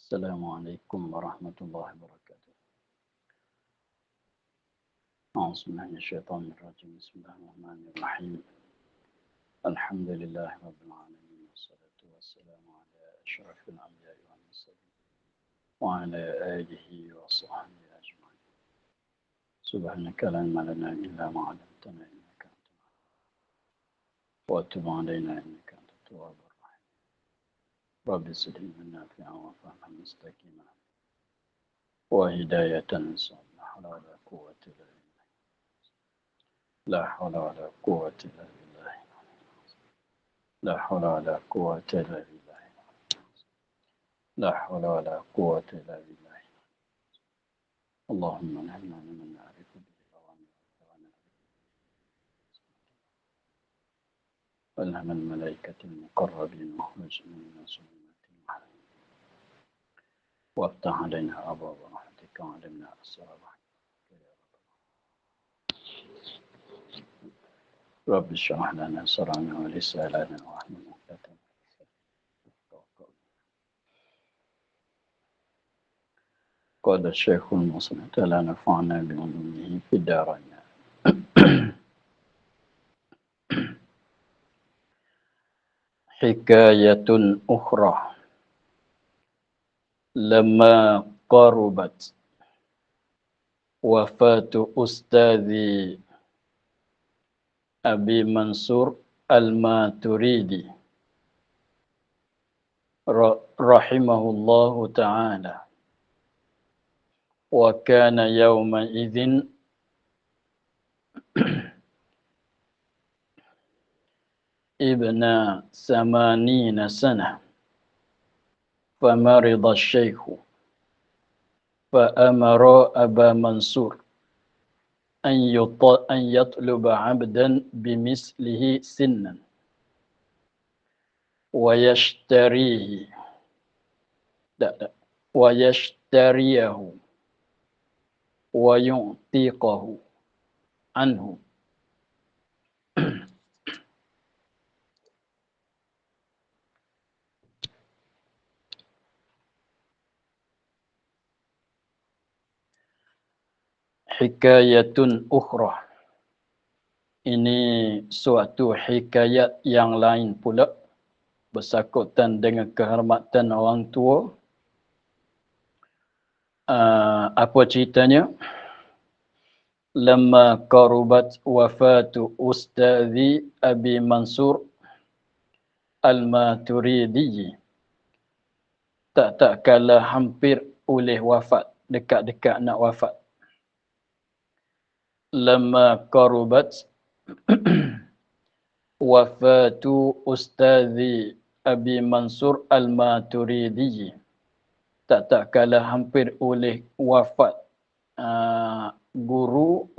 السلام عليكم ورحمة الله وبركاته. أعوذ بالله من الشيطان الرجيم. بسم الله الرحمن الرحيم. الحمد لله رب العالمين والصلاة والسلام على أشرف الأنبياء والمرسلين وعلى آله وصحبه أجمعين. سبحانك لا علم لنا إلا ما علمتنا إنك أنت العليم وتب علينا إنك أنت التواب الرحيم. رب زدنا نافعا وفهما مستقيما وهداية صالحة. ولا قوة إلا بالله. لا حول ولا قوة إلا بالله. لا حول ولا قوة إلا بالله. لا حول ولا قوة إلا بالله. اللهم نعلم من نعرف به الأوامر والهم الملائكة المقربين واخرجنا من ظلمات الوهم وافتح علينا أبواب رحمتك وعلمنا أسرار رحمتك يا رب اشرح لنا صدرنا ويسر لنا واحلل عقدة من لساني يفقهوا قولي. قال الشيخ المصنع تعالى نفعنا بعلومه في الدارين. حكاية أخرى لما قربت وفاة أستاذي أبي منصور الماتريدي رحمه الله تعالى، وكان يومئذ ابن 80 سنة، فمرض الشيخ فأمر أبا منصور أن يطلب عبدا بمثله سنا ويشتريه ويعتقه عنه. Hikayatun ukhra. Ini suatu hikayat yang lain pula bersangkutan dengan kehormatan orang tua. Apa ceritanya? Lamma qarubat wafatu Ustazi Abi Mansur Al-Maturidi. Tak kala hampir oleh wafat, dekat-dekat nak wafat. Lamma qarubat wafatu Ustazi Abi Mansur Al-Maturidi. Tak kala hampir oleh wafat guru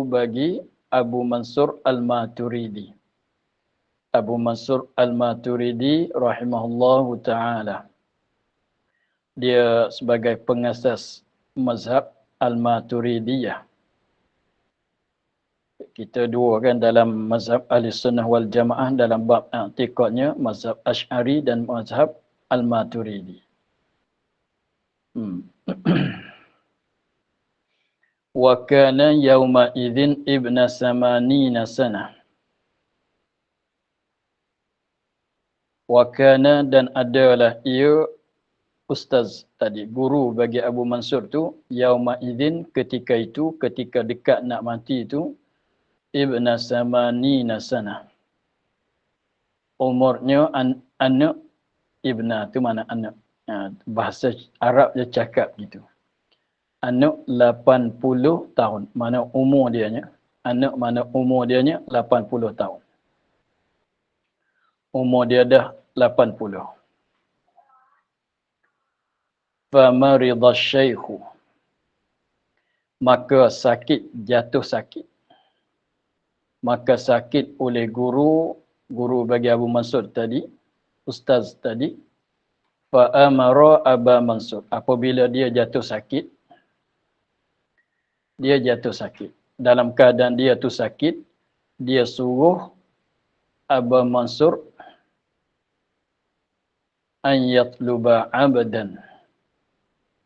bagi Abu Mansur Al-Maturidi. Abu Mansur Al-Maturidi rahimahullahu ta'ala. Dia sebagai pengasas mazhab Al-Maturidiyah. Kita dua kan dalam mazhab Ahlussunnah wal Jamaah dalam bab i'tiqadnya, mazhab Asy'ari dan mazhab Al-Maturidi. Wa kana yawma idzin ibna 80 sanah. Wa kana dan adalah ia ustaz tadi, guru bagi Abu Mansur tu, yauma idzin ketika itu, ketika dekat nak mati itu, ibna 80 sanah. Umurnya anak, ibna tu mana anak. Bahasa Arab dia cakap gitu. Anak 80 tahun. Mana umur dianya? Anak mana umur dianya? 80 tahun. Umur dia dah 80. Famarida syaikhu. Maka sakit, jatuh sakit. Maka sakit oleh guru bagi Abu Mansur tadi, ustaz tadi. Fa'amara Aba Mansur. Apabila dia jatuh sakit, dalam keadaan dia tu sakit, dia suruh Aba Mansur an yatluba 'abdan,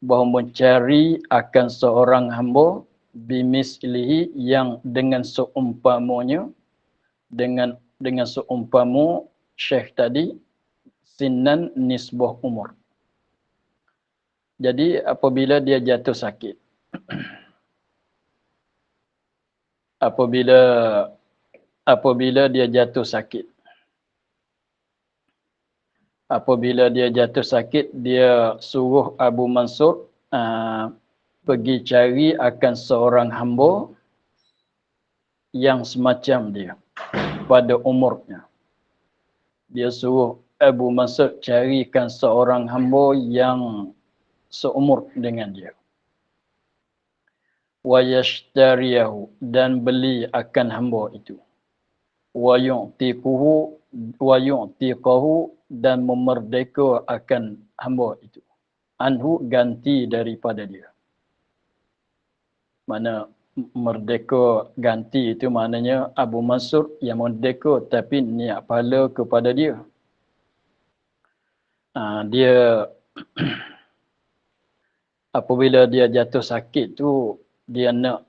bahawa mencari akan seorang hamba bimislihi, yang dengan seumpamanya, dengan seumpamu syekh tadi, sinan nisbah umur. Jadi apabila dia jatuh sakit, apabila dia jatuh sakit, dia suruh Abu Mansur pergi cari akan seorang hamba yang semacam dia pada umurnya. Dia suruh Abu Mansur carikan seorang hamba yang seumur dengan dia. Wa yashtariyahu, dan beli akan hamba itu. Wa yu'tiquhu, dan memerdeka akan hamba itu. Anhu, ganti daripada dia. Mana merdeka ganti itu maknanya Abu Mansur yang merdeka tapi niat pahala kepada dia. Dia apabila dia jatuh sakit tu, dia nak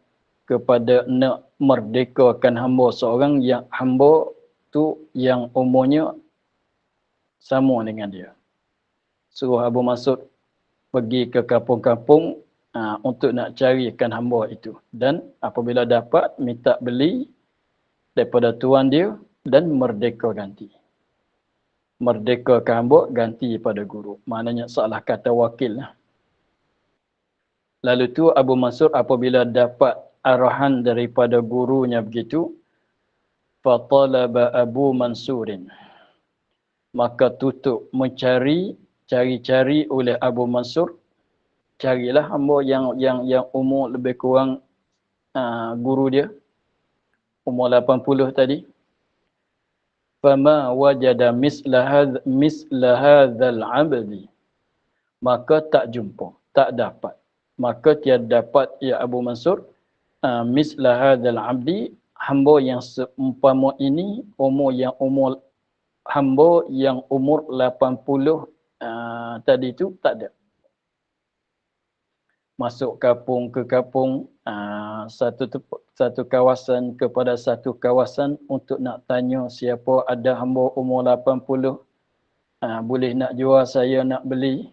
merdekakan hamba seorang yang hamba tu yang umurnya sama dengan dia. Suruh Abu Mansur pergi ke kampung-kampung untuk nak carikan hamba itu. Dan apabila dapat, minta beli daripada tuan dia dan merdeka ganti. Merdeka ke hamba, ganti pada guru. Maknanya salah kata wakil lah. Lalu tu Abu Mansur apabila dapat arahan daripada gurunya begitu, fatalaba Abu Mansurin, maka tutup cari oleh Abu Mansur, carilah hamba yang umur lebih kurang guru dia umur 80 tadi. Fama wajada misla hadzal 'abdi, maka tak jumpa, tak dapat. Maka tiada dapat ya Abu Mansur misla hadzal 'abdi, hamba yang seumpama ini, hamba yang umur 80 tadi tu tak ada. Masuk kapung ke kapung, satu kawasan kepada satu kawasan untuk nak tanya siapa ada hamba umur 80, boleh nak jual, saya nak beli.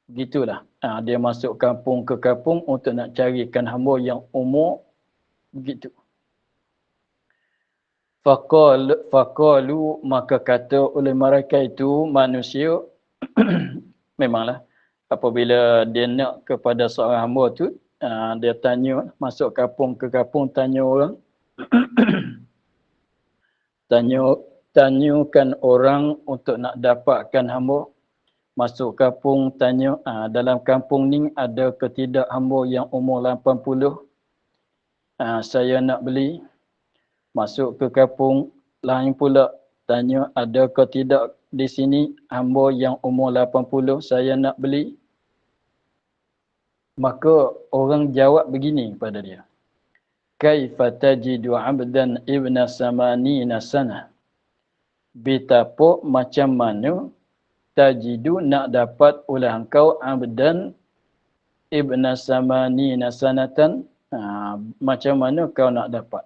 Begitulah. Dia masuk kampung ke kampung untuk nak carikan hamba yang umur begitu. Faqalu, maka kata oleh mereka itu manusia, memanglah apabila dia nak kepada seorang hamba tu, dia tanya, masuk kampung ke kampung, tanya orang, tanyakan orang untuk nak dapatkan hamba. Masuk kampung, tanya, dalam kampung ni ada ke tidak hamba yang umur 80, saya nak beli. Masuk ke kampung lain pula, tanya, ada ke tidak di sini hamba yang umur 80, saya nak beli. Maka orang jawab begini kepada dia, kaifa tajidu 'abdan ibna samanina sanah, betapa macam mana tajidu nak dapat oleh engkau 'abdan ibna samanina sanatan, macam mana kau nak dapat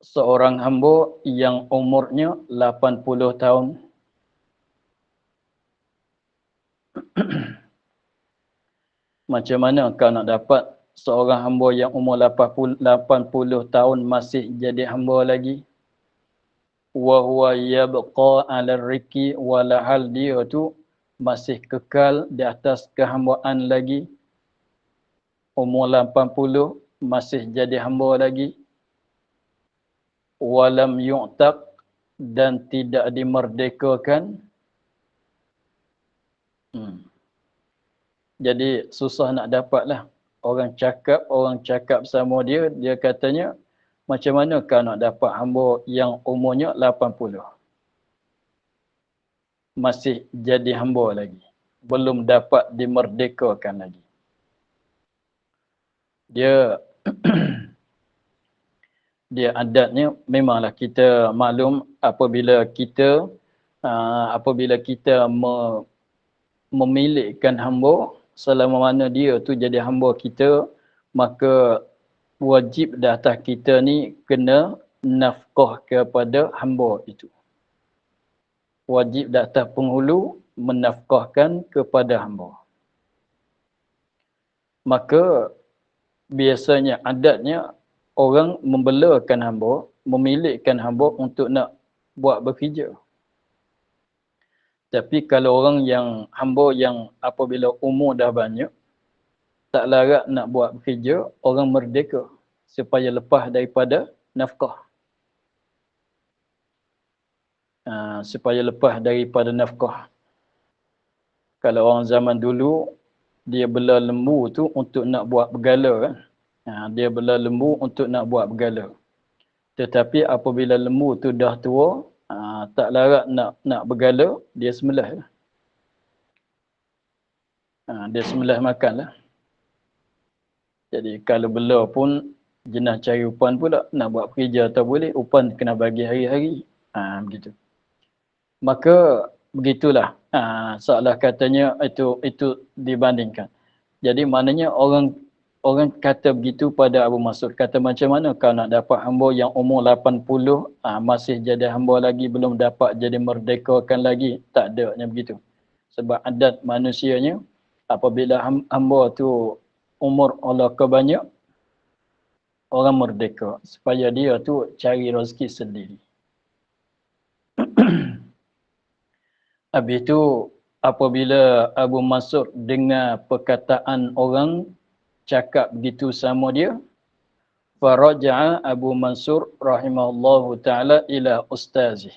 seorang hamba yang umurnya 80 tahun. Macam mana kau nak dapat seorang hamba yang umur 80 tahun masih jadi hamba lagi? Wa huwa yabqa 'ala riki, walahal dia tu masih kekal di atas kehambaan lagi. Umur 80 masih jadi hamba lagi. Walam yu'taq, dan tidak dimerdekakan. Jadi susah nak dapatlah. Orang cakap sama dia, dia katanya, macam mana kau nak dapat hamba yang umurnya 80? Masih jadi hamba lagi. Belum dapat dimerdekakan lagi. Dia adatnya, memanglah kita maklum apabila kita apabila kita memilikkan hamba, selama mana dia tu jadi hamba kita, maka wajib di atas kita ni kena nafkah kepada hamba itu. Wajib di atas penghulu menafkahkan kepada hamba. Maka biasanya adatnya orang membelakan hamba, memilikkan hamba untuk nak buat bekerja. Tapi kalau orang yang hamba yang apabila umur dah banyak, tak larat nak buat bekerja, orang merdeka supaya lepas daripada nafkah. Supaya lepas daripada nafkah. Kalau orang zaman dulu, dia bela lembu tu untuk nak buat bergala kan. Dia bela lembu untuk nak buat bergala. Tetapi apabila lembu tu dah tua, tak larat nak bergala, dia sembelih. Dia sembelih makan lah. Jadi kalau bela pun jenah cari upan pula, nak buat kerja atau boleh, upan kena bagi hari-hari. Begitu. Maka begitulah. Seolah katanya itu dibandingkan. Jadi maknanya orang kata begitu pada Abu Mas'ud. Kata macam mana kau nak dapat hamba yang umur 80 masih jadi hamba lagi, belum dapat jadi merdekakan lagi. Tak adanya begitu. Sebab adat manusianya apabila hamba tu umur Allah kebanyak, orang merdeka supaya dia tu cari rezeki sendiri. Habis itu apabila Abu Mas'ud dengar perkataan orang cakap begitu sama dia, faraja'a Abu Mansur rahimahullahu ta'ala ila ustazih.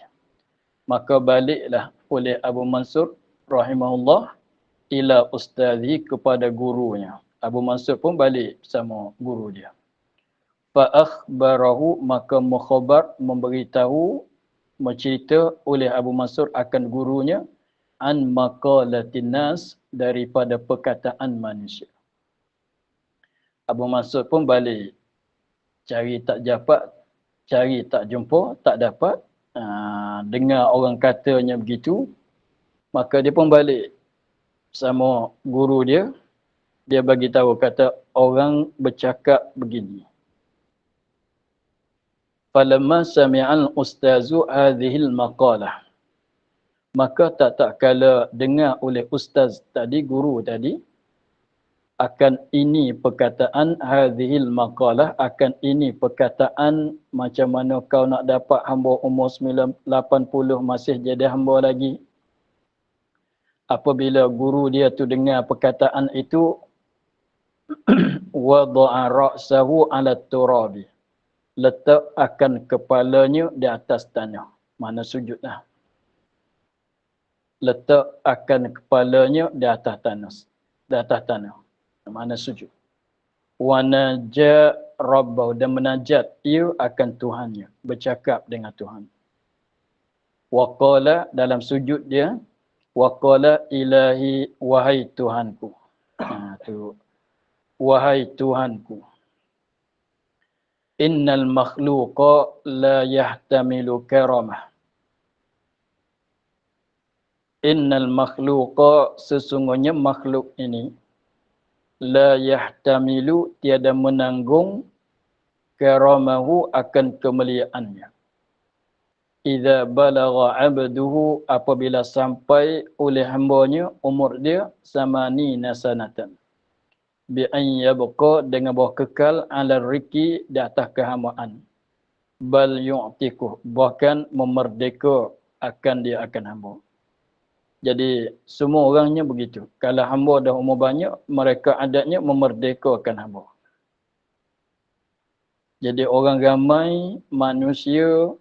Maka baliklah oleh Abu Mansur rahimahullah ila ustazih kepada gurunya. Abu Mansur pun balik sama guru dia. Fa akhbarahu, maka mukhabar memberitahu, mencerita oleh Abu Mansur akan gurunya an maqalatin nas, daripada perkataan manusia. Abu Mansur pun balik. Cari tak dapat, cari tak jumpa, tak dapat. Dengar orang katanya begitu, maka dia pun balik sama guru dia. Dia bagi tahu, kata orang bercakap begini. Falamma sami'al ustazu hadhil maqalah. Maka tak kala dengar oleh ustaz tadi, guru tadi, akan ini perkataan hadhil maqalah, akan ini perkataan macam mana kau nak dapat hamba umur 80 masih jadi hamba lagi. Apabila guru dia tu dengar perkataan itu, wada'a ra'sahu 'ala turabi, letak akan kepalanya di atas tanah. Mana sujudlah. Letak akan kepalanya di atas tanah. Di atas tanah. Mana sujud. Wa naja rabbahu, dan menajat ia akan Tuhannya, bercakap dengan Tuhan. Wa qala, dalam sujud dia, wa qala ilahi, wahai Tuhanku. Tu wahai Tuhanku. Innal makhluqa la yahtamilu karamah. Innal makhluqa, sesungguhnya makhluk ini, la yahtamilu, tiada menanggung, karamahu, akan kemuliaannya. Idza balagha 'abduhu, apabila sampai oleh hambanya umur dia samani nasanatan, bi an yabqa, dengan bahawa kekal, ala riki, di atas kehambaan. Bal yu'tiku, bahkan memerdeka akan dia akan hamba. Jadi semua orangnya begitu. Kalau hamba dah umur banyak, mereka adatnya memerdekakan hamba. Jadi orang ramai manusia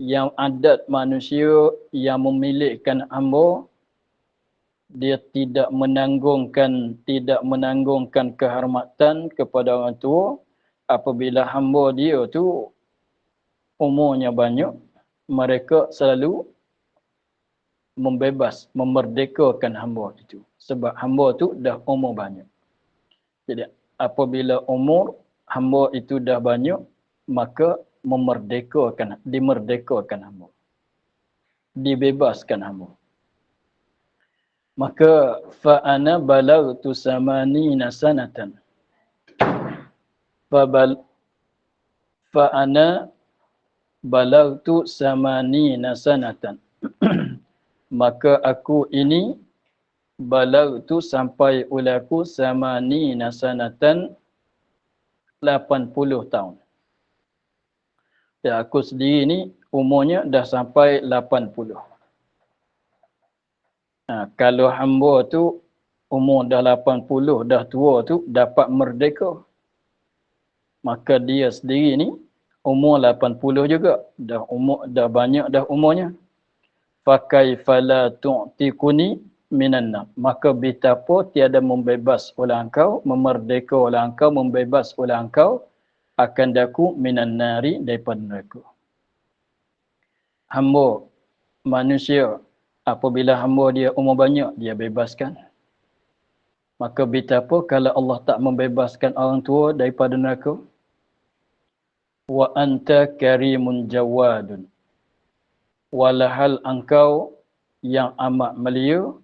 yang adat manusia yang memilikkan hamba, dia tidak menanggungkan kehormatan kepada orang tua. Apabila hamba dia tu umurnya banyak, mereka selalu memerdekakan hamba itu. Sebab hamba tu dah umur banyak. Jadi apabila umur hamba itu dah banyak, maka dimerdekakan hamba. dibebaskan hamba. Maka fa ana balagtu samanina sanatan. Fa ana balagtu samanina sanatan. Maka aku ini balagtu sampai ulaku samanina sanatan 80 tahun. Ya, aku sendiri ni umurnya dah sampai 80. Kalau hamba tu umur dah 80, dah tua tu dapat merdeka. Maka dia sendiri ni umur 80 juga. Dah banyak dah umurnya. Fakai fala tu'tikuni minan nar. Maka betapa tiada membebas oleh engkau, memerdeka oleh engkau, membebas oleh engkau akan daku minan nari daripada neraka. Hamba manusia apabila hamba dia umur banyak, dia bebaskan. Maka betapa kalau Allah tak membebaskan orang tua daripada neraka. Wa anta karimun jawadun. Walahal engkau yang amat mulia,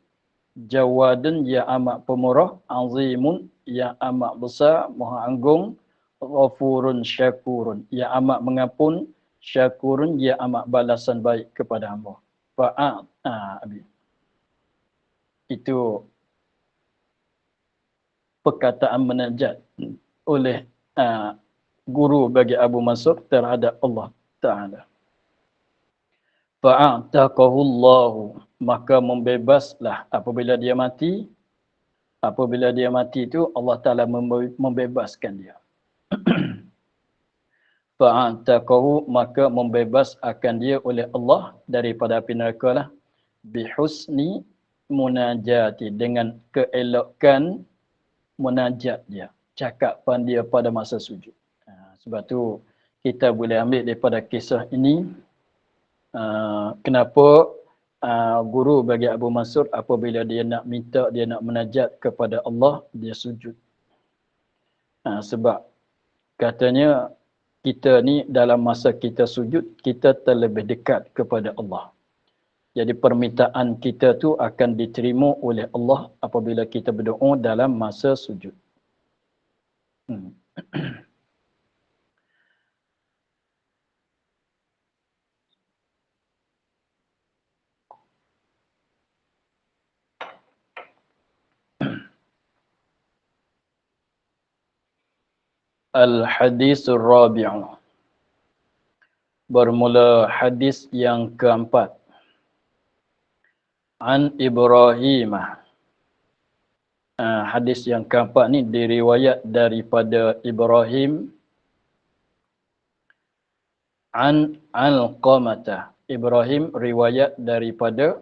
jawadun yang amat pemurah, azimun yang amat besar, maha agung, ghafurun syakurun yang amat mengampun, syakurun yang amat balasan baik kepada hamba. Itu perkataan munajat oleh guru bagi Abu Mansur terhadap Allah Ta'ala. Fa'ataqahullahu, maka membebaslah apabila dia mati. Apabila dia mati itu Allah Ta'ala membebaskan dia. Fa'ataqahu, maka membebas akan dia oleh Allah daripada api neraka lah. Bihusni munajati, dengan keelokan munajat dia, cakapan dia pada masa sujud. Sebab tu kita boleh ambil daripada kisah ini kenapa guru bagi Abu Mansur apabila dia nak minta, dia nak munajat kepada Allah, dia sujud. Sebab katanya kita ni dalam masa kita sujud, kita terlebih dekat kepada Allah. Jadi permintaan kita tu akan diterima oleh Allah apabila kita berdoa dalam masa sujud. Al-Hadisul Rabi'u. Bermula hadis yang keempat. An Ibrahim. Hadis yang keempat ni diriwayat daripada Ibrahim. An Alqamah. Ibrahim riwayat daripada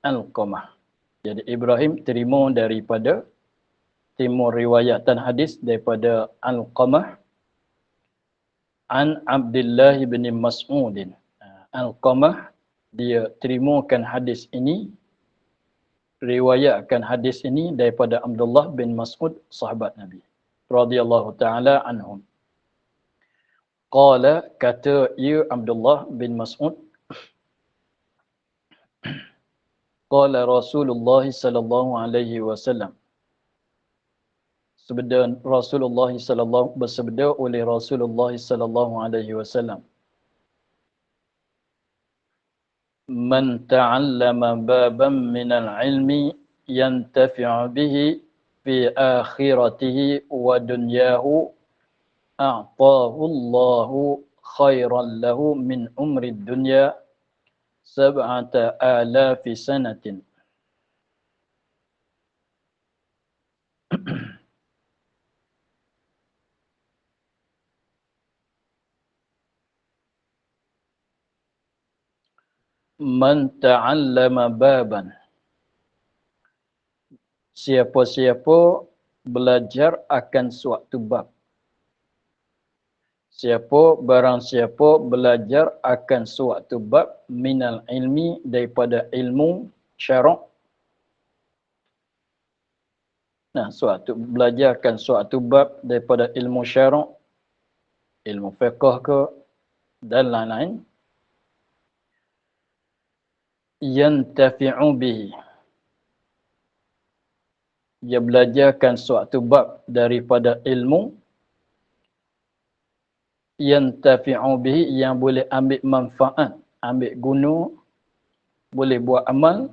Alqamah. Jadi Ibrahim terima daripada timur riwayatan hadis daripada Alqamah. An Abdullah bin Mas'ud. Alqamah dia terimakan hadis ini, riwayatkan hadis ini daripada Abdullah bin Mas'ud, sahabat Nabi radhiyallahu taala anhum. Qala, kata ia Abdullah bin Mas'ud, qala Rasulullah sallallahu alaihi wasallam, bersabda oleh Rasulullah sallallahu alaihi wasallam, man ta'allama baban minal ilmi yantafi'u bihi fi akhiratihi wa dunyahu a'tahu Allahu khairan lahu min umri dunya 7,000 sanatin. Man ta'allama baban, siapa-siapa belajar akan suatu bab. Barang siapa belajar akan suatu bab minal ilmi, daripada ilmu syarak. Belajarkan suatu bab daripada ilmu syarak, ilmu fiqh ke dan lain-lain. yantafi'u bihi. Dia belajarkan suatu bab daripada ilmu yantafi'u bihi, yang boleh ambil manfaat, ambil guna, boleh buat amal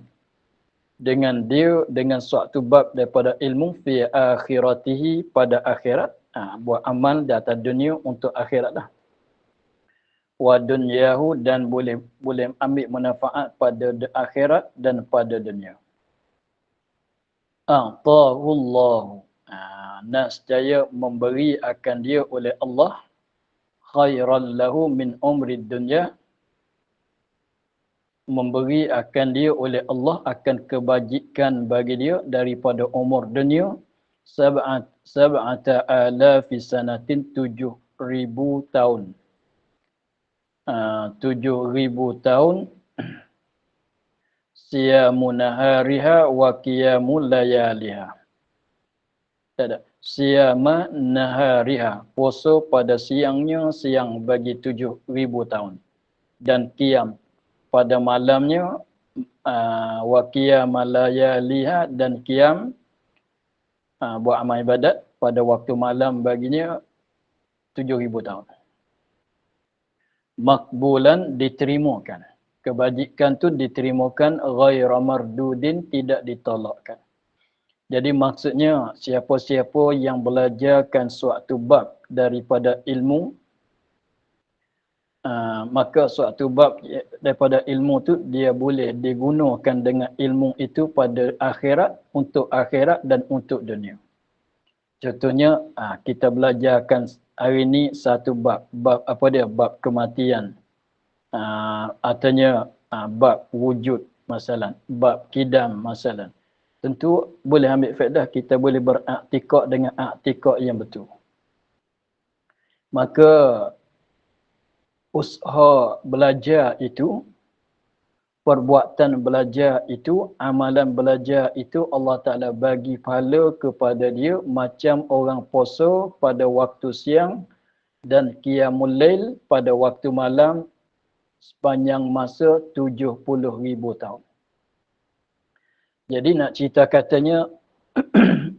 dengan dia, dengan suatu bab daripada ilmu fi akhiratihi, pada akhirat. Buat amal di atas dunia untuk akhirat dah. Wa dunyahu, dan boleh ambil manfaat pada akhirat dan pada dunia. A'tahullahu, nascaya memberi akan dia oleh Allah, khairan lahu min umri dunya, memberi akan dia oleh Allah akan kebajikan bagi dia daripada umur dunia, sab'ata alafi sanatin, 7,000 tahun. 7,000 tahun. Siyamu nahariha wa qiyamul layaliha. Tak ada. Siyama nahariha, puasa pada siangnya, siang bagi 7,000 tahun. Dan qiyam pada malamnya, wa qiyamal layaliha, dan qiyam buat amal ibadat pada waktu malam baginya 7,000 tahun. Makbulan, diterimakan. Kebajikan tu diterimakan, ghaira mardudin, tidak ditolakkan. Jadi maksudnya, siapa-siapa yang belajarkan suatu bab daripada ilmu, maka suatu bab daripada ilmu tu dia boleh digunakan dengan ilmu itu pada akhirat, untuk akhirat dan untuk dunia. Contohnya, kita belajarkan hari ini satu bab apa dia? Bab kematian. Artinya bab wujud masalah, bab kidam masalah. Tentu boleh ambil faedah, kita boleh beraktikad dengan aktikad yang betul. Maka usaha belajar itu, perbuatan belajar itu, amalan belajar itu, Allah Ta'ala bagi pahala kepada dia macam orang puasa pada waktu siang dan qiyamul lail pada waktu malam sepanjang masa 70,000 tahun. Jadi nak cerita katanya,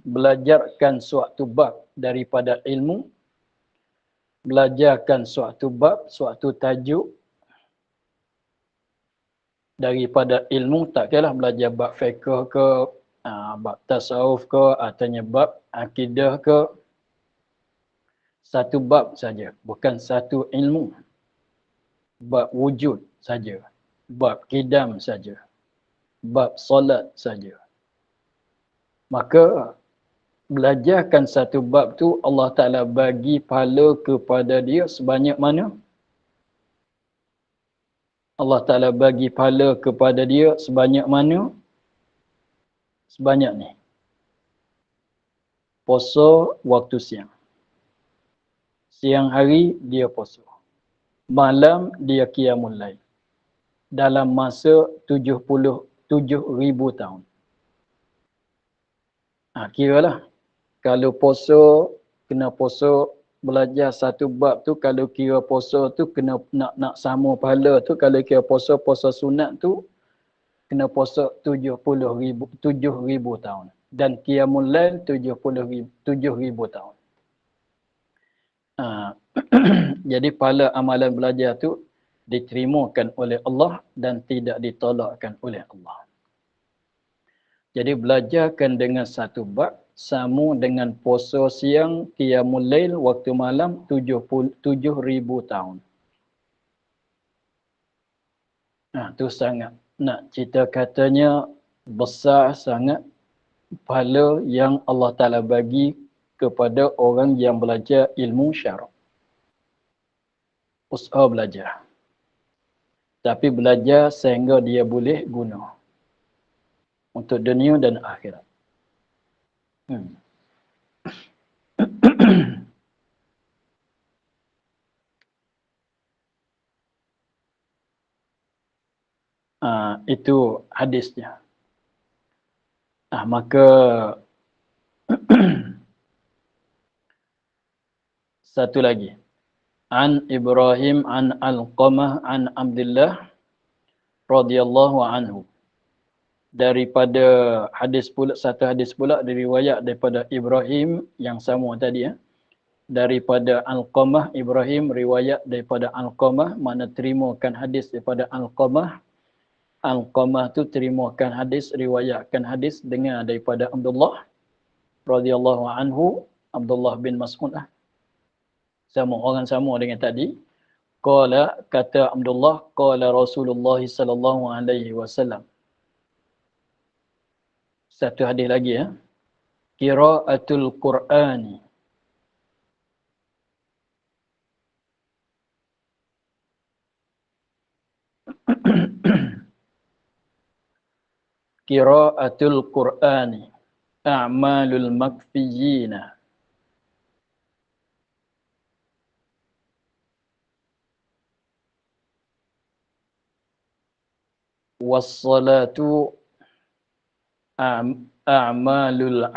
belajarkan suatu bab daripada ilmu, belajarkan suatu bab, suatu tajuk daripada ilmu, tak kiralah belajar bab fiqh ke, bab tasawuf ke, ataunya bab akidah ke, satu bab saja, bukan satu ilmu. Bab wujud saja, bab kidam saja, bab solat saja. Maka belajarkan satu bab tu, Allah Ta'ala bagi pahala kepada dia sebanyak mana? Allah Ta'ala bagi pahala kepada dia sebanyak mana? Sebanyak ni. Puasa waktu siang. Siang hari dia puasa. Malam dia qiyamul lail. Dalam masa 77,000 tahun. Kiralah. Kalau puasa, kena puasa, belajar satu bab tu, kalau kira puasa tu kena nak sama pahala tu, kalau kira puasa sunat tu kena puasa 7,000 tahun, dan qiyamul lail 7,000 tahun. Jadi pahala amalan belajar tu diterimakan oleh Allah dan tidak ditolakkan oleh Allah. Jadi belajarkan dengan satu bab sama dengan puasa siang, qiyamul lail, waktu malam 7,000 tahun. Tu sangat, nak cerita katanya, besar sangat pahala yang Allah Ta'ala bagi kepada orang yang belajar ilmu syarak. Usaha belajar. Tapi belajar sehingga dia boleh guna untuk dunia dan akhirat. Itu hadisnya. Maka satu lagi. An Ibrahim an Alqamah an Abdullah radhiyallahu anhu. Daripada satu hadis pula diriwayat daripada Ibrahim yang sama tadi ya. Daripada Alqamah, Ibrahim riwayat daripada Alqamah, mana terimakan hadis daripada Alqamah. Alqamah tu terimakan hadis, riwayatkan hadis dengar daripada Abdullah radhiyallahu anhu, Abdullah bin Mas'ud lah. Orang sama dengan tadi. Qala, kata Abdullah, qala Rasulullah sallallahu alaihi wasallam. Satu hadis lagi ya. Qiraatul Qur'ani. Qiraatul Qur'ani a'malul makfiyina. Wassalatu a'malul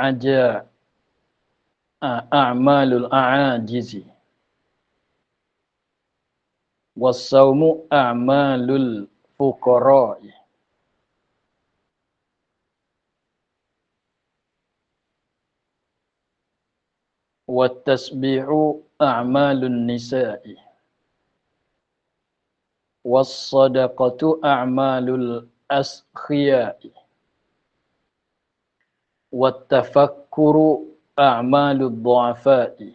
a'ajizi. Wassaumu a'malul fuqara'i. Wattasbihu a'malun nisa'i. Wassadaqatu a'malul askhiya'i. Wattafakkuru a'malud du'afa'i.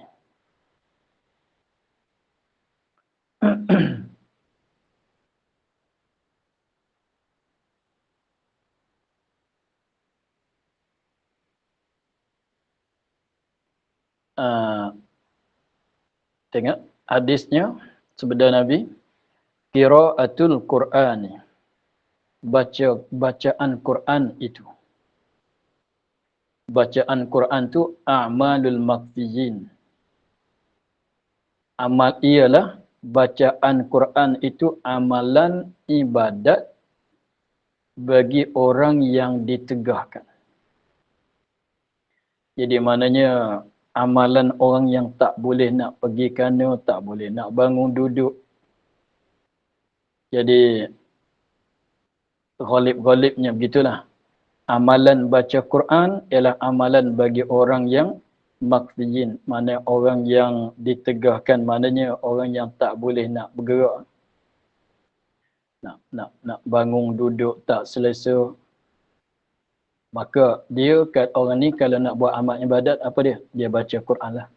Tengok hadisnya sabda Nabi, qiraatul Qur'ani, bacaan Quran itu. Bacaan Quran tu a'malul makfiyin. Amal ialah bacaan Quran itu amalan ibadat bagi orang yang ditegahkan. Jadi maknanya amalan orang yang tak boleh nak pergi kana, tak boleh nak bangun duduk. Jadi ghalib-ghalibnya begitulah. Amalan baca Quran ialah amalan bagi orang yang makfiyin, mana orang yang ditegahkan, maknanya orang yang tak boleh nak bergerak. Nak bangun duduk tak selesa. Maka dia kat orang ni kalau nak buat amal ibadat apa dia? Dia baca Quran lah.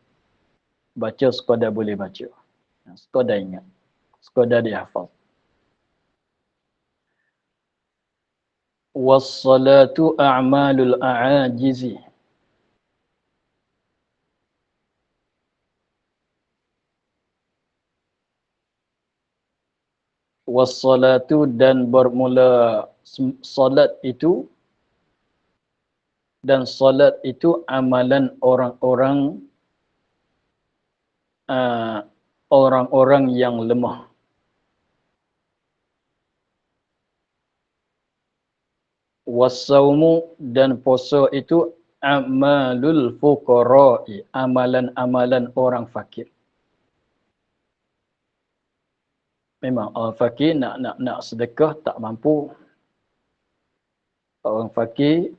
Baca sekadar boleh baca. Sekadar ingat. Sekadar dia hafal. Wassalatu a'malul a'ajizi. Wassalatu dan bermula salat itu, dan salat itu amalan orang-orang yang lemah. Wassaumu dan puasa itu amalul fuqara'i, amalan-amalan orang fakir. Memang orang fakir nak sedekah tak mampu. Orang fakir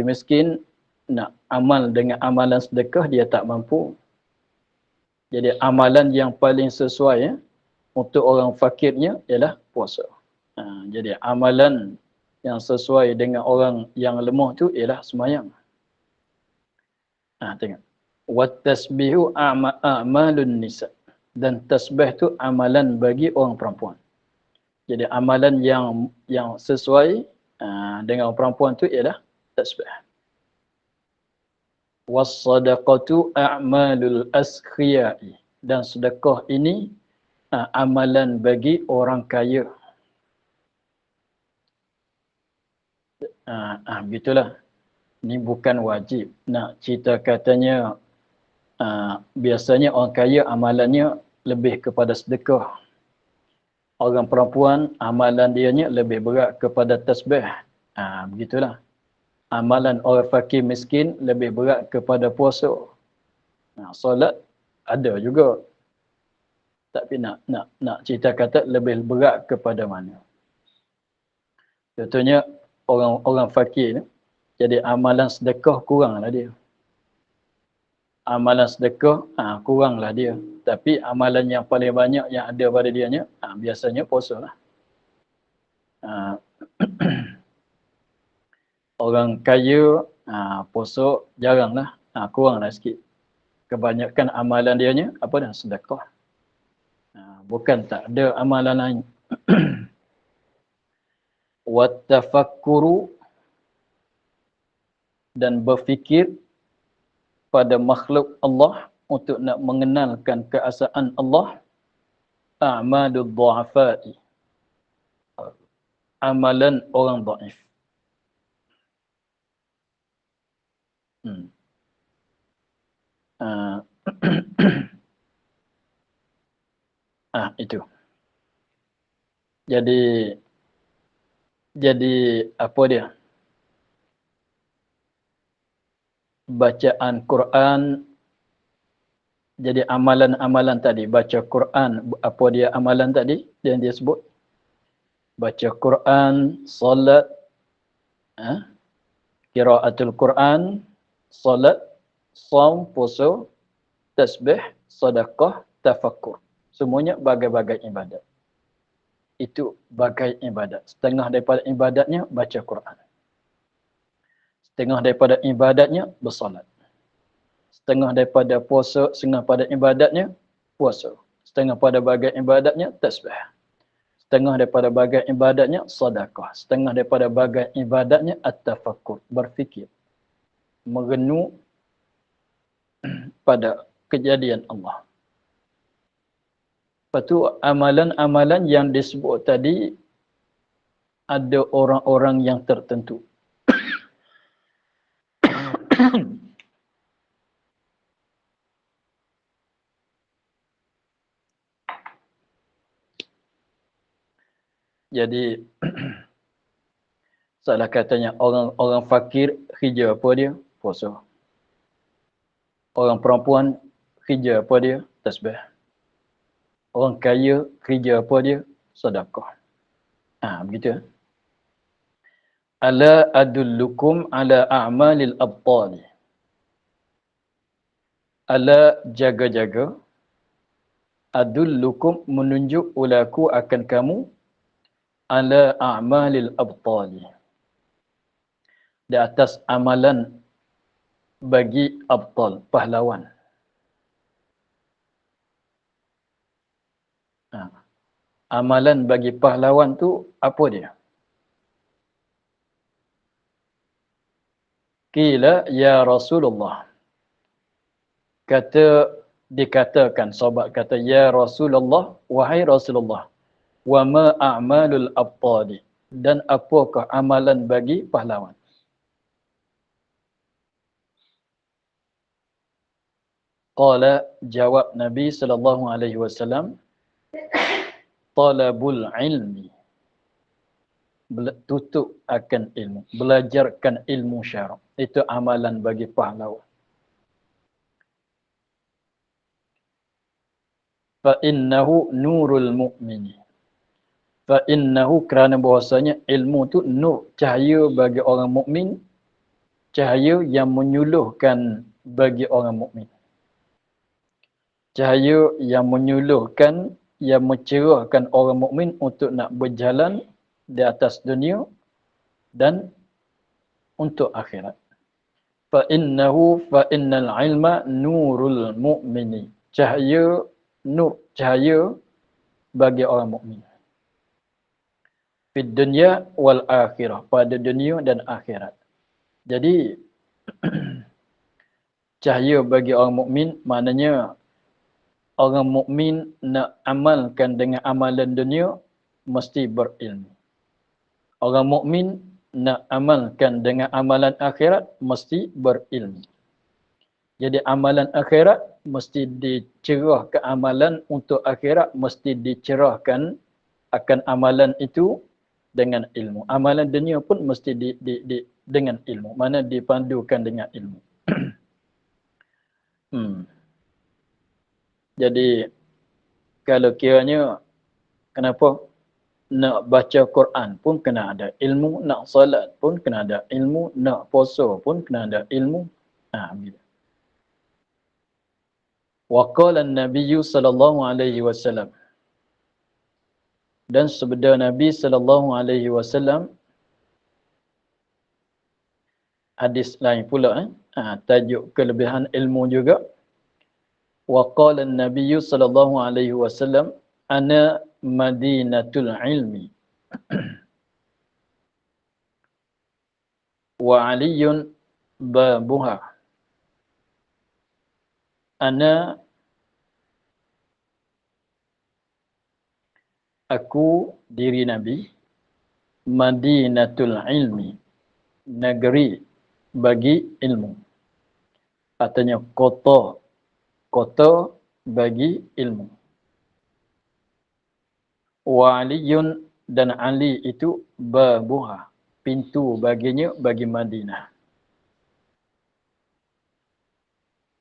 miskin nak amal dengan amalan sedekah dia tak mampu. Jadi amalan yang paling sesuai ya, untuk orang fakirnya ialah puasa. Jadi amalan yang sesuai dengan orang yang lemah tu ialah sembahyang. Tengok. Wattasbihu a'malun nisa. Dan tasbih tu amalan bagi orang perempuan. Jadi amalan yang sesuai dengan orang perempuan tu ialah tasbih. Wassadaqatu a'malul askhiya'i. Dan sedekah ini amalan bagi orang kaya. Begitulah. Ini bukan wajib. Nak cerita katanya biasanya orang kaya amalannya lebih kepada sedekah. Orang perempuan amalan dianya lebih berat kepada tasbih. Begitulah. Amalan orang fakir miskin lebih berat kepada puasa. Solat ada juga. Tapi nak cerita kata lebih berat kepada mana. Contohnya orang fakir ni, jadi amalan sedekah kuranglah dia. Amalan sedekah kuranglah dia. Tapi amalan yang paling banyak yang ada pada dianya biasanya puasa lah. Orang kaya puasa jaranglah, kuranglah sikit. Kebanyakan amalan dianya apa dah? Sedekah. Bukan tak ada amalan lain. Wattafakkuru, dan berfikir pada makhluk Allah untuk nak mengenalkan keesaan Allah. A'malul du'afa'i, amalan orang dhaif. Itu. Jadi apa dia? Bacaan Quran, jadi amalan-amalan tadi, baca Quran, apa dia amalan tadi yang dia sebut? Baca Quran, solat, qiraatul Quran, solat, saum, puasa, tasbih, sedekah, tafakkur. Semuanya bagai-bagai ibadat. Itu bagai ibadat. Setengah daripada ibadatnya baca Quran. Setengah daripada ibadatnya bersolat. Setengah daripada puasa, setengah pada ibadatnya puasa. Setengah pada bagai ibadatnya tasbih. Setengah daripada bagai ibadatnya sedekah. Setengah daripada bagai ibadatnya at-tafakkur, berfikir, merenung pada kejadian Allah. Lepas tu amalan-amalan yang disebut tadi ada orang-orang yang tertentu. Jadi salah katanya orang fakir kerja apa dia? Puasa. Orang perempuan kerja apa dia? Tasbih. Orang kaya kerja apa dia? Sedekah. Begitu. Ala adullukum ala a'malil abtali. Ala, jaga-jaga. Adullukum, menunjuk ulaku akan kamu. Ala a'malil abtali, di atas amalan bagi abtal, pahlawan. Amalan bagi pahlawan tu apa dia? Qila ya Rasulullah. Dikatakan, sahabat kata, ya Rasulullah, wahai Rasulullah, wa ma a'malul abtali, dan apakah amalan bagi pahlawan? Qala, jawab Nabi sallallahu alaihi wasallam, talabul ilmi, tutup akan ilmu, belajarkan ilmu syarak. Itu amalan bagi pahlawan. Fa innahu nurul mu'mini. Fa innahu, kerana bahasanya ilmu tu nur, cahaya bagi orang mukmin, cahaya yang menyuluhkan bagi orang mukmin. Cahaya yang menyuluhkan, yang mencerahkan orang mukmin untuk nak berjalan di atas dunia dan untuk akhirat. Fa innal ilma nurul mu'mini. Cahaya, nur, cahaya bagi orang mukmin. Fid dunya wal akhirah, pada dunia dan akhirat. Jadi cahaya bagi orang mukmin maknanya orang mukmin nak amalkan dengan amalan dunia mesti berilmu. Orang mukmin nak amalkan dengan amalan akhirat mesti berilmu. Jadi amalan akhirat mesti dicerahkan, amalan untuk akhirat mesti dicerahkan akan amalan itu dengan ilmu. Amalan dunia pun mesti dengan ilmu. Mana dipandukan dengan ilmu. Jadi kalau kiranya kenapa nak baca Quran pun kena ada ilmu, nak salat pun kena ada ilmu, nak puasa pun kena ada ilmu. Bila. Wa qala an-nabiy sallallahu alaihi wasallam, dan sabda Nabi sallallahu alaihi wasallam, hadis lain pula tajuk kelebihan ilmu juga. Wa qala an-nabiy sallallahu alaihi wasallam, ana madinatul ilmi wa aliyun babuha. Ana, aku, diri Nabi, madinatul ilmi, negeri bagi ilmu. Artinya kota bagi ilmu. Wa aliyun, dan Ali itu babuha, pintu baginya bagi Madinah.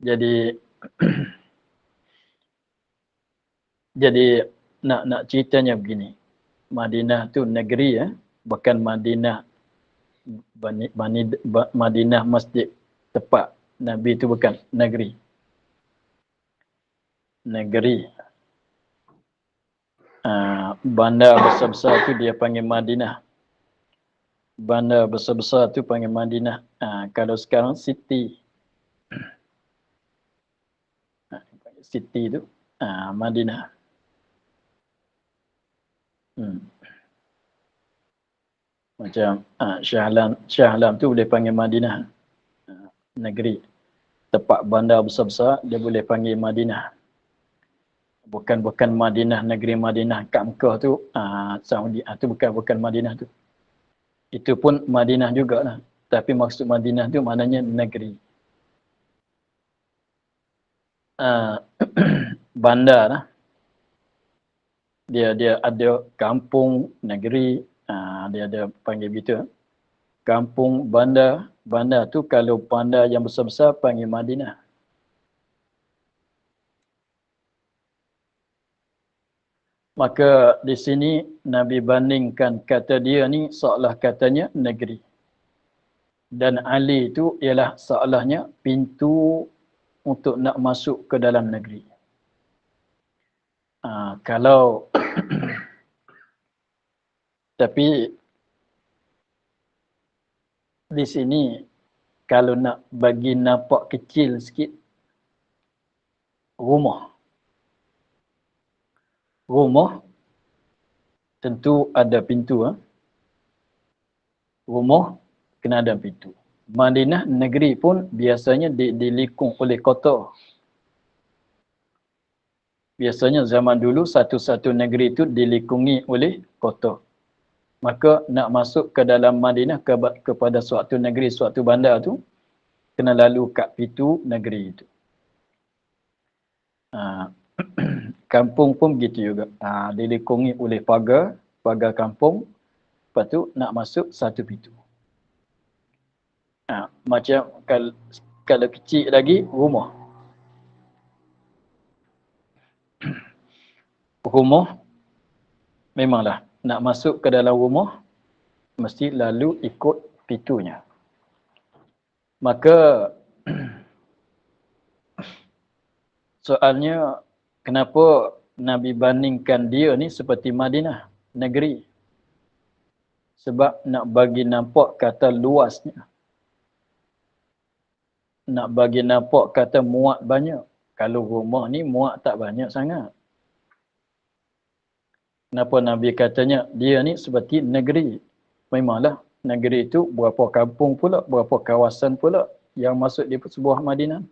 Jadi jadi nak ceritanya begini. Madinah tu negeri bukan Madinah Madinah masjid tempat Nabi itu, bukan negeri. Negeri. Bandar besar-besar tu dia panggil Madinah. Bandar besar-besar tu panggil Madinah. Kalau sekarang city. City tu Madinah. Macam Shah Alam tu boleh panggil Madinah. Negeri. Tempat bandar besar-besar dia boleh panggil Madinah. Bukan Madinah, negeri Madinah kat Mekah tu, Saudi tu bukan Madinah tu. Itu pun Madinah jugalah. Tapi maksud Madinah tu maknanya negeri. Bandar lah. Dia ada kampung, negeri, dia ada panggil begitu. Kampung, bandar. Bandar tu kalau bandar yang besar-besar panggil Madinah. Maka di sini Nabi bandingkan kata dia ni seolah katanya negeri. Dan Ali itu ialah seolahnya pintu untuk nak masuk ke dalam negeri. Kalau tapi di sini kalau nak bagi nampak kecil sikit, rumah tentu ada pintu. Rumah kena ada pintu. Madinah negeri pun biasanya dilikung oleh kota. Biasanya zaman dulu satu-satu negeri itu dilikungi oleh kota. Maka nak masuk ke dalam Madinah, kepada suatu negeri, suatu bandar tu, kena lalu kat pintu negeri itu. Kampung pun begitu juga. Dilikungi oleh pagar kampung. Lepas tu nak masuk satu pintu. Macam kalau kecil lagi, rumah. Rumah memanglah nak masuk ke dalam rumah mesti lalu ikut pintunya. Maka soalnya kenapa Nabi bandingkan dia ni seperti Madinah, negeri? Sebab nak bagi nampak kata luasnya. Nak bagi nampak kata muat banyak. Kalau rumah ni muat tak banyak sangat. Kenapa Nabi katanya dia ni seperti negeri? Memanglah negeri itu berapa kampung pula, berapa kawasan pula yang masuk di sebuah Madinah.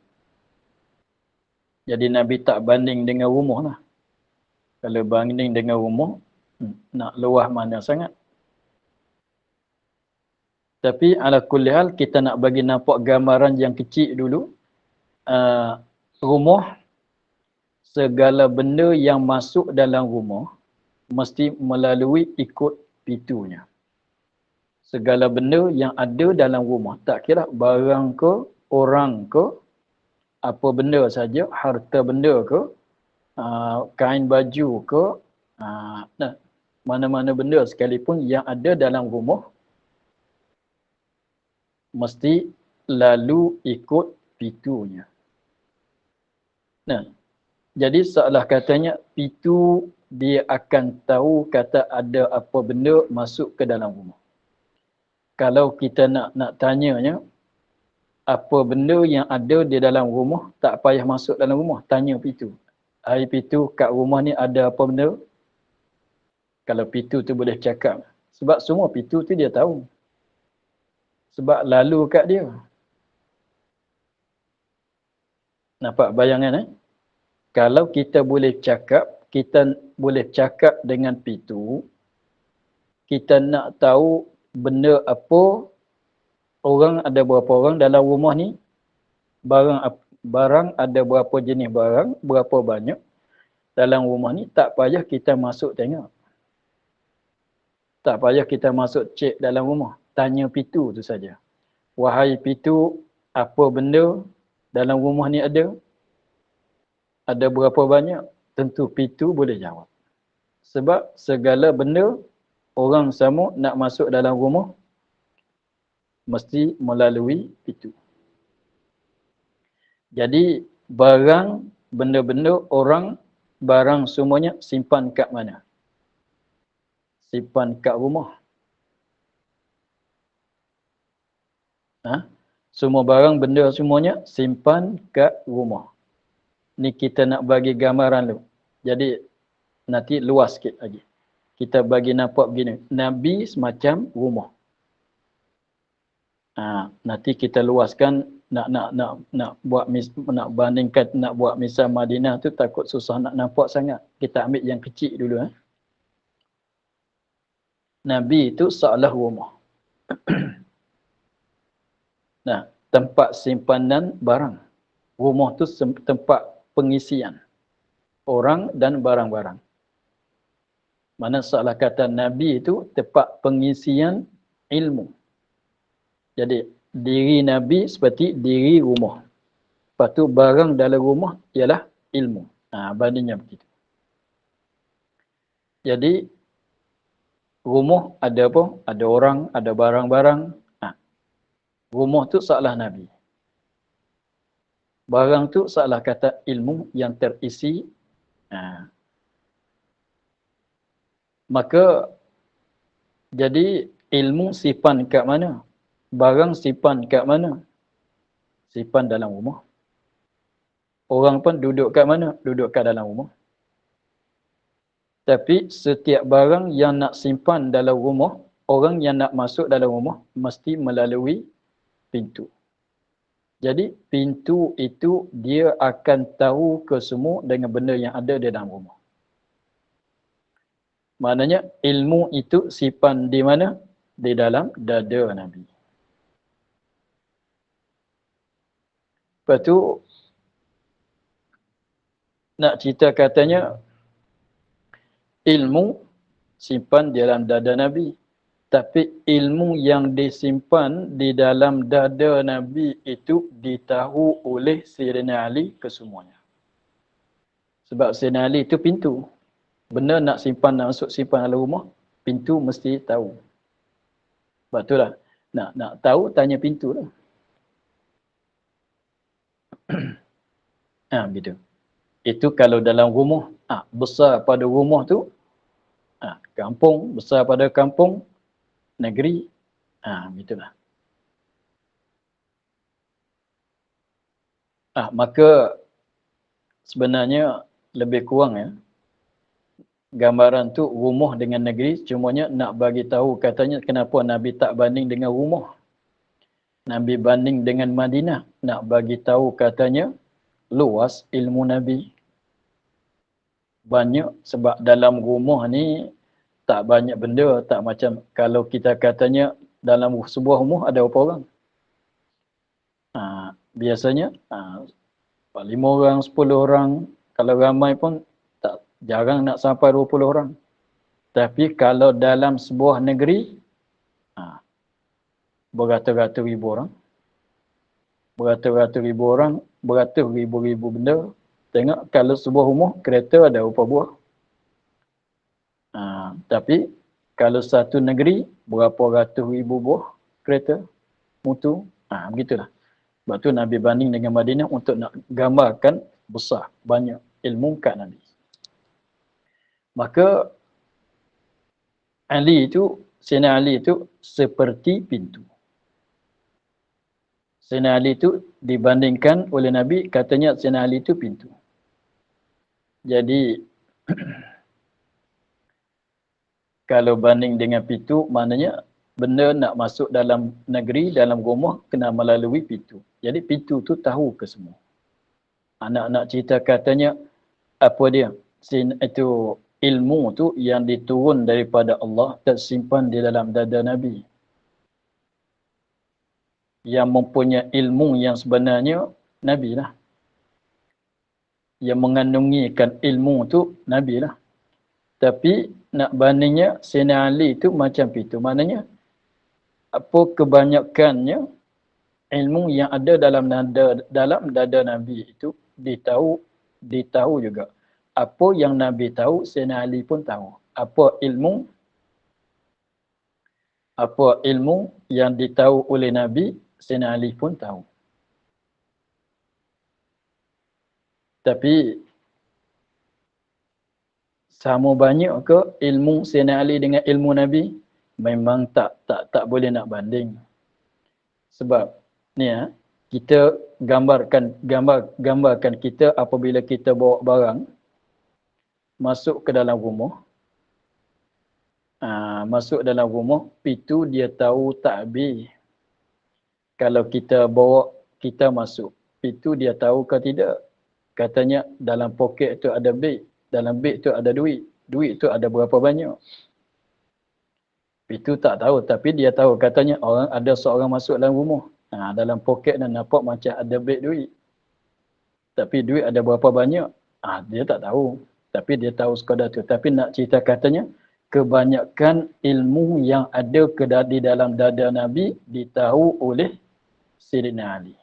Jadi Nabi tak banding dengan rumah lah. Kalau banding dengan rumah, nak luas mana sangat. Tapi ala kulli hal kita nak bagi nampak gambaran yang kecil dulu. Rumah, segala benda yang masuk dalam rumah mesti melalui ikut pintunya. Segala benda yang ada dalam rumah, tak kira barang ke, orang ke, apa benda saja, harta benda ke, kain baju ke, Mana-mana benda sekalipun yang ada dalam rumah mesti lalu ikut pitunya. Nah, jadi seolah katanya pitu dia akan tahu kata ada apa benda masuk ke dalam rumah. Kalau kita nak tanyanya apa benda yang ada di dalam rumah, tak payah masuk dalam rumah, tanya pitu. Hai pitu, kat rumah ni ada apa benda? Kalau pitu tu boleh cakap. Sebab semua pitu tu dia tahu. Sebab lalu kat dia. Nampak bayangan Kalau kita boleh cakap, kita boleh cakap dengan pitu, kita nak tahu benda apa, orang ada berapa orang dalam rumah ni, barang ada berapa jenis barang, berapa banyak dalam rumah ni, tak payah kita masuk tengok. Tak payah kita masuk cek dalam rumah. Tanya pitu tu saja. Wahai pitu, apa benda dalam rumah ni ada? Ada berapa banyak? Tentu pitu boleh jawab. Sebab segala benda orang sama nak masuk dalam rumah mesti melalui pitu. Jadi barang, benda-benda, orang, barang semuanya simpan kat mana? Simpan kat rumah. Semua barang, benda semuanya simpan kat rumah. Ni kita nak bagi gambaran dulu. Jadi nanti luas sikit lagi. Kita bagi nampak begini. Nabi semacam rumah. Nanti kita luaskan nak bandingkan, nak buat misal Madinah tu takut susah nak nampak sangat. Kita ambil yang kecil dulu. Nabi itu seolah rumah. Tempat simpanan barang. Rumah tu tempat pengisian orang dan barang-barang. Mana seolah kata Nabi itu tempat pengisian ilmu. Jadi diri Nabi seperti diri rumah. Lepas tu barang dalam rumah ialah ilmu. Bandingnya begitu. Jadi rumah ada apa? Ada orang, ada barang-barang. Rumah tu seolah Nabi. Barang tu seolah kata ilmu yang terisi. Maka jadi ilmu simpan kat mana? Barang simpan kat mana? Simpan dalam rumah. Orang pun duduk kat mana? Duduk kat dalam rumah. Tapi setiap barang yang nak simpan dalam rumah, orang yang nak masuk dalam rumah mesti melalui pintu. Jadi pintu itu dia akan tahu ke semua dengan benda yang ada di dalam rumah. Maknanya ilmu itu simpan di mana? Di dalam dada Nabi. Lepas tu nak cerita katanya ilmu simpan di dalam dada Nabi. Tapi ilmu yang disimpan di dalam dada Nabi itu ditahu oleh Sayyidina Ali kesemuanya. Sebab Sayyidina Ali itu pintu. Benda nak simpan, nak masuk simpan dalam rumah, pintu mesti tahu. Sebab itulah, nak tahu, tanya pintu lah. Gitu. Itu kalau dalam rumah, besar pada rumah tu, kampung, besar pada kampung, negeri, gitulah. Maka sebenarnya lebih kurang gambaran tu rumah dengan negeri, cumanya nak bagi tahu katanya kenapa Nabi tak banding dengan rumah. Nabi banding dengan Madinah, nak bagi tahu katanya luas ilmu Nabi. Banyak sebab dalam rumah ni tak banyak benda, tak macam kalau kita katanya dalam sebuah rumah ada berapa orang? Biasanya 5 orang, 10 orang, kalau ramai pun tak jarang nak sampai 20 orang. Tapi kalau dalam sebuah negeri beratus-ratus ribu orang. Beratus-ratus ribu orang, beratus ribu-ribu benda. Tengok kalau sebuah rumah kereta ada berapa buah? Tapi kalau satu negeri berapa ratus ribu buah kereta mutu, begitulah. Sebab tu Nabi banding dengan Madinah untuk nak gambarkan besar, banyak ilmu kat Nabi. Maka Sayyidina Ali itu seperti pintu. Sayyidina Ali itu dibandingkan oleh Nabi, katanya Sayyidina Ali itu pintu. Jadi kalau banding dengan pintu, maknanya benda nak masuk dalam negeri, dalam rumah, kena melalui pintu. Jadi pintu tu tahu ke semua. Anak-anak cerita katanya, apa dia? Itu ilmu tu yang diturun daripada Allah tersimpan di dalam dada Nabi. Yang mempunyai ilmu yang sebenarnya, Nabi lah. Yang mengandungikan ilmu tu, Nabi lah. Tapi nak bandingnya, Sayyidina Ali tu macam pintu. Maknanya, apa kebanyakannya ilmu yang ada dalam dada Nabi itu ditahu juga. Apa yang Nabi tahu, Sayyidina Ali pun tahu. Apa ilmu yang ditahu oleh Nabi, Sayyidina Ali pun tahu. Tapi sama banyak ke ilmu Sayyidina Ali dengan ilmu Nabi? Memang tak boleh nak banding. Sebab ni kita gambarkan kita apabila kita bawa barang masuk ke dalam rumah. Masuk dalam rumah, pintu dia tahu takbir. Kalau kita bawa, kita masuk, pintu dia tahu ke tidak? Katanya dalam poket tu ada beg, dalam beg tu ada duit. Duit tu ada berapa banyak? Pintu tak tahu, tapi dia tahu. Katanya ada seorang masuk dalam rumah. Dalam poket dan nampak macam ada beg duit. Tapi duit ada berapa banyak? Dia tak tahu. Tapi dia tahu sekadar tu. Tapi nak cerita katanya, kebanyakan ilmu yang ada di dalam dada Nabi ditahu oleh Sayyidina Ali.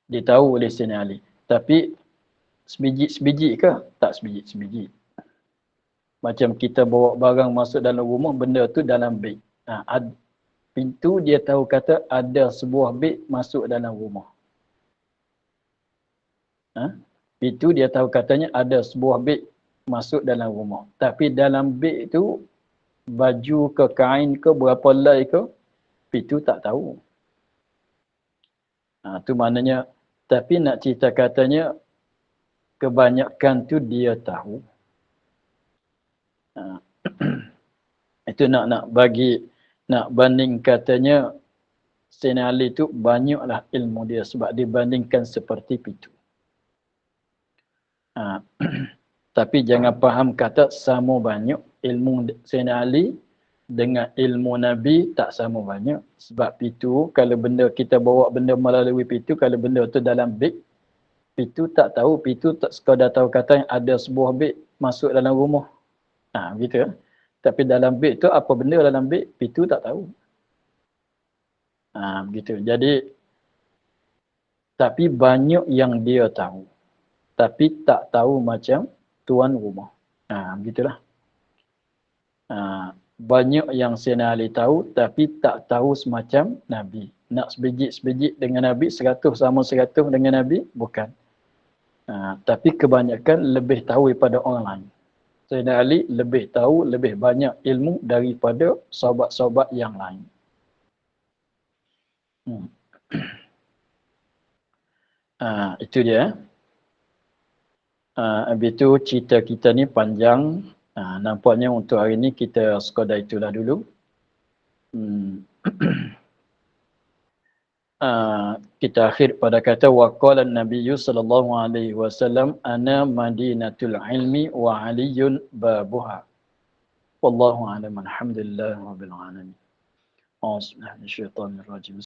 Ditahu oleh Sayyidina Ali. Tapi sebiji-sebiji ke? Tak sebiji-sebiji. Macam kita bawa barang masuk dalam rumah, benda tu dalam beg. Pintu dia tahu kata ada sebuah beg masuk dalam rumah. Pintu dia tahu katanya ada sebuah beg masuk dalam rumah. Tapi dalam beg tu, baju ke kain ke berapa helai ke, pintu tak tahu. Tu maknanya, tapi nak cerita katanya, kebanyakan tu dia tahu. Itu nak banding katanya, Sayyidina Ali tu banyaklah ilmu dia sebab dibandingkan seperti pintu. Tapi jangan faham kata sama banyak ilmu Sayyidina Ali dengan ilmu Nabi tak sama banyak. Sebab pintu, kalau benda kita bawa benda melalui pintu, kalau benda tu dalam beg, pintu tak tahu, pintu tak sekadar tahu kata ada sebuah beg masuk dalam rumah. Begitu. Tapi dalam beg tu apa benda dalam beg, pintu tak tahu. Begitu. Jadi, tapi banyak yang dia tahu. Tapi tak tahu macam tuan rumah. Begitulah. Banyak yang Sayyidina Ali tahu, tapi tak tahu semacam Nabi. Nak sebiji-sebiji dengan Nabi, 100 sama 100 dengan Nabi, bukan. Tapi kebanyakan lebih tahu daripada orang lain. Sayyidina Ali lebih tahu, lebih banyak ilmu daripada sahabat-sahabat yang lain. Itu dia. Habis itu cerita kita ni panjang. Nampaknya untuk hari ni kita sekadar itulah dulu. Kita akhir pada kata waqala an-nabiyyu sallallahu alaihi wasallam ana madinatul ilmi wa aliyun babuha. Wallahu a'lam. Alhamdulillah rabbil alamin. A'udzu billahi minasyaitonir rajim.